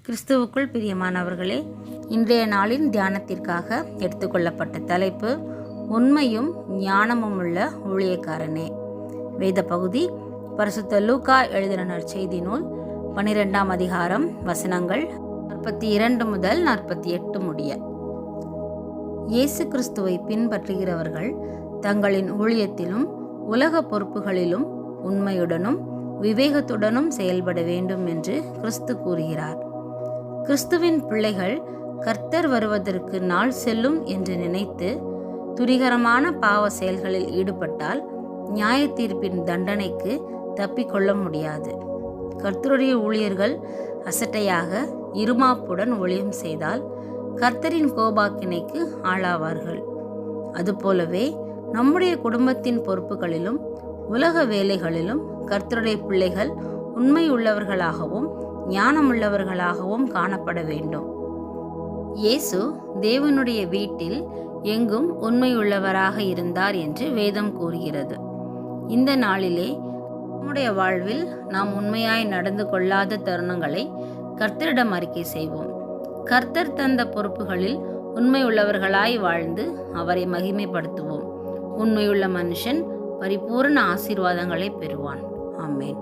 கிறிஸ்துவுக்குள் பிரியமானவர்களே, இன்றைய நாளின் தியானத்திற்காக எடுத்துக்கொள்ளப்பட்ட தலைப்பு உண்மையும் ஞானமும் உள்ள ஊழியக்காரனே. வேத பகுதி பரிசுத்த லூக்கா எழுதின நற்செய்தி நூல் 12ஆம் அதிகாரம் வசனங்கள் 42 முதல் 48 முடிய. இயேசு கிறிஸ்துவை பின்பற்றுகிறவர்கள் தங்களின் ஊழியத்திலும் உலக பொறுப்புகளிலும் உண்மையுடனும் விவேகத்துடனும் செயல்பட வேண்டும் என்று கிறிஸ்து கூறுகிறார். கிறிஸ்துவின் பிள்ளைகள் கர்த்தர் வருவதற்கு நாள் செல்லும் என்று நினைத்து துரிகரமான பாவ செயல்களில் ஈடுபட்டால் நியாய தீர்ப்பின் தண்டனைக்கு தப்பிக்கொள்ள முடியாது. கர்த்தருடைய ஊழியர்கள் அசட்டையாக இருமாப்புடன் ஊழியம் செய்தால் கர்த்தரின் கோபாக்கினைக்கு ஆளாவார்கள். அதுபோலவே நம்முடைய குடும்பத்தின் பொறுப்புகளிலும் உலக வேலைகளிலும் கர்த்தருடைய பிள்ளைகள் உண்மை உள்ளவர்களாகவும் ஞானமுள்ளவர்களாகவும் காணப்பட வேண்டும். இயேசு தேவனுடைய வீட்டில் எங்கும் உண்மையுள்ளவராக இருந்தார் என்று வேதம் கூறுகிறது. இந்த நாளிலே நம்முடைய வாழ்வில் நாம் உண்மையாய் நடந்து கொள்ளாத தருணங்களை கர்த்தரிடம் அறிக்கை செய்வோம். கர்த்தர் தந்த பொறுப்புகளில் உண்மையுள்ளவர்களாய் வாழ்ந்து அவரை மகிமைப்படுத்துவோம். உண்மையுள்ள மனுஷன் பரிபூரண ஆசீர்வாதங்களை பெறுவான். ஆமென்.